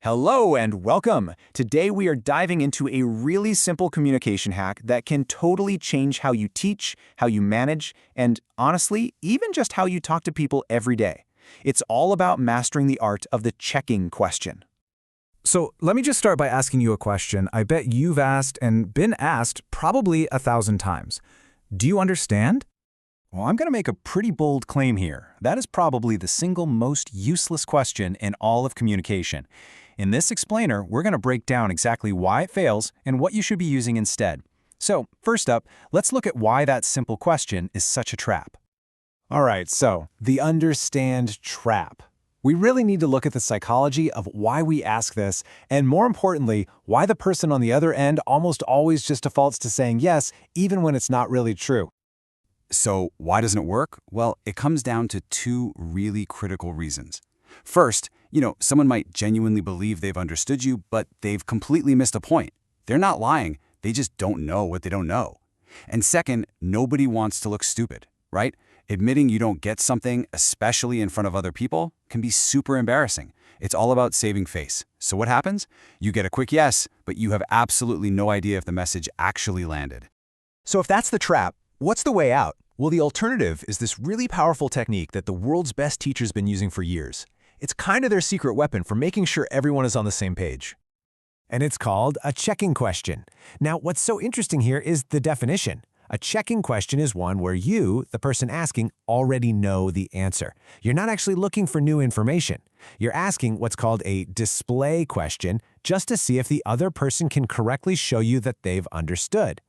Hello and welcome. Today we are diving into a really simple communication hack that can totally change how you teach, how you manage, and honestly, even just how you talk to people every day. It's all about mastering the art of the checking question. So let me just start by asking you a question I bet you've asked and been asked probably 1,000 times. Do you understand? Well, I'm going to make a pretty bold claim here. That is probably the single most useless question in all of communication. In this explainer, we're going to break down exactly why it fails and what you should be using instead. So, first up, let's look at why that simple question is such a trap. All right, so the understand trap. We really need to look at the psychology of why we ask this, and more importantly, why the person on the other end almost always just defaults to saying yes, even when it's not really true. So why doesn't it work? Well, it comes down to two really critical reasons. First, someone might genuinely believe they've understood you, but they've completely missed a point. They're not lying, they just don't know what they don't know. And second, nobody wants to look stupid, right? Admitting you don't get something, especially in front of other people, can be super embarrassing. It's all about saving face. So what happens? You get a quick yes, but you have absolutely no idea if the message actually landed. So if that's the trap, what's the way out? Well, the alternative is this really powerful technique that the world's best teachers been using for years. It's kind of their secret weapon for making sure everyone is on the same page. And it's called a checking question. Now, what's so interesting here is the definition. A checking question is one where you, the person asking, already know the answer. You're not actually looking for new information. You're asking what's called a display question just to see if the other person can correctly show you that they've understood.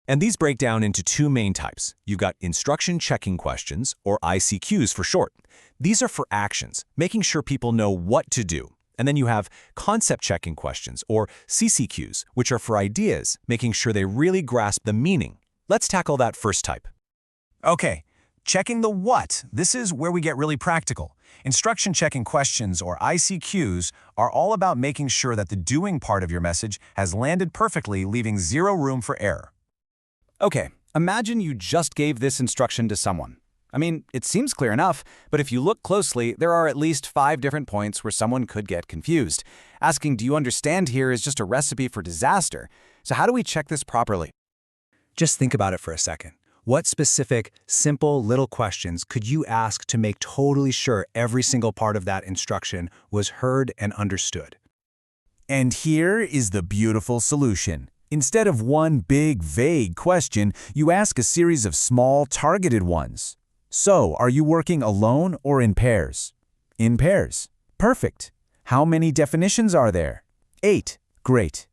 And these break down into two main types. You've got instruction checking questions, or ICQs for short. These are for actions, making sure people know what to do. And then you have concept checking questions, or CCQs, which are for ideas, making sure they really grasp the meaning. Let's tackle that first type. Okay, checking the what. This is where we get really practical. Instruction checking questions, or ICQs, are all about making sure that the doing part of your message has landed perfectly, leaving zero room for error. Okay, imagine you just gave this instruction to someone. I mean, it seems clear enough, but if you look closely, there are at least 5 different points where someone could get confused. Asking, do you understand here is just a recipe for disaster. So how do we check this properly? Just think about it for a second. What specific, simple little questions could you ask to make totally sure every single part of that instruction was heard and understood? And here is the beautiful solution. Instead of one big, vague question, you ask a series of small, targeted ones. So, are you working alone or in pairs? In pairs. Perfect. How many definitions are there? 8. Great.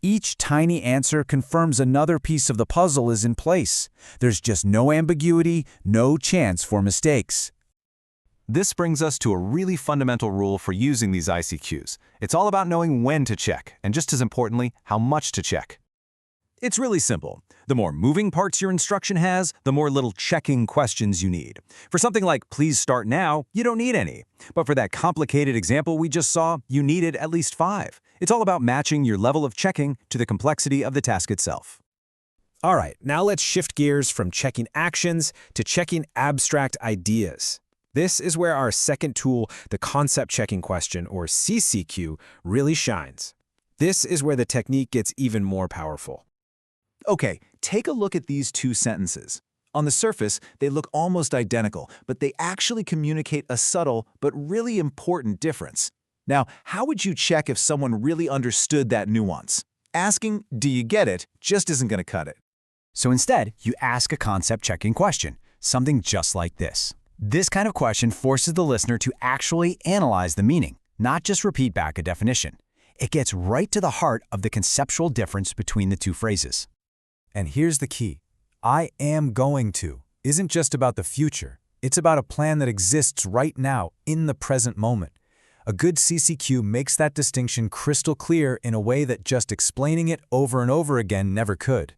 Each tiny answer confirms another piece of the puzzle is in place. There's just no ambiguity, no chance for mistakes. This brings us to a really fundamental rule for using these ICQs. It's all about knowing when to check, and just as importantly, how much to check. It's really simple. The more moving parts your instruction has, the more little checking questions you need. For something like, please start now, you don't need any. But for that complicated example we just saw, you needed at least 5. It's all about matching your level of checking to the complexity of the task itself. All right, now let's shift gears from checking actions to checking abstract ideas. This is where our second tool, the concept checking question, or CCQ, really shines. This is where the technique gets even more powerful. Okay, take a look at these 2 sentences. On the surface, they look almost identical, but they actually communicate a subtle but really important difference. Now, how would you check if someone really understood that nuance? Asking, do you get it, just isn't going to cut it. So instead, you ask a concept checking question, something just like this. This kind of question forces the listener to actually analyze the meaning, not just repeat back a definition. It gets right to the heart of the conceptual difference between the 2 phrases. And here's the key. I am going to isn't just about the future. It's about a plan that exists right now, in the present moment. A good CCQ makes that distinction crystal clear in a way that just explaining it over and over again never could.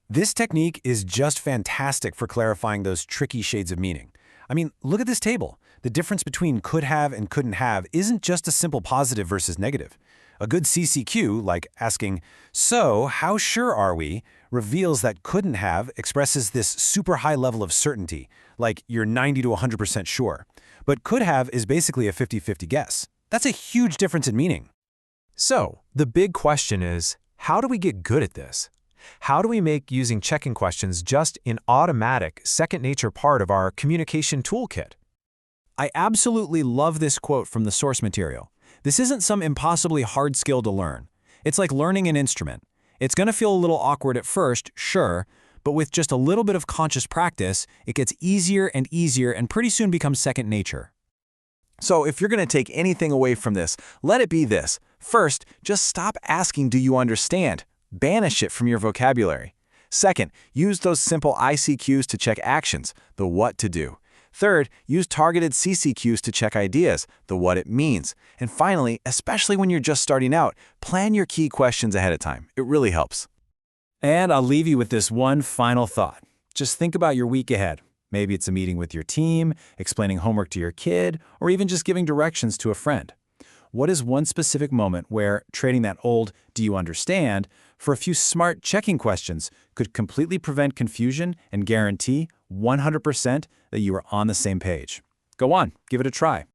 This technique is just fantastic for clarifying those tricky shades of meaning. I mean, look at this table. The difference between could have and couldn't have isn't just a simple positive versus negative. A good CCQ, like asking, so how sure are we, reveals that couldn't have expresses this super high level of certainty, like you're 90 to 100% sure. But could have is basically a 50-50 guess. That's a huge difference in meaning. So, the big question is, how do we get good at this? How do we make using checking questions just an automatic, second-nature part of our communication toolkit? I absolutely love this quote from the source material. This isn't some impossibly hard skill to learn. It's like learning an instrument. It's going to feel a little awkward at first, sure, but with just a little bit of conscious practice, it gets easier and pretty soon becomes second nature. So if you're going to take anything away from this, let it be this. First, just stop asking, "Do you understand?" Banish it from your vocabulary. Second, use those simple ICQs to check actions, the what to do. Third, use targeted CCQs to check ideas, the what it means. And finally, especially when you're just starting out, plan your key questions ahead of time. It really helps. And I'll leave you with this one final thought. Just think about your week ahead. Maybe it's a meeting with your team, explaining homework to your kid, or even just giving directions to a friend. What is one specific moment where trading that old "do you understand" for a few smart checking questions could completely prevent confusion and guarantee 100% that you are on the same page? Go on, give it a try.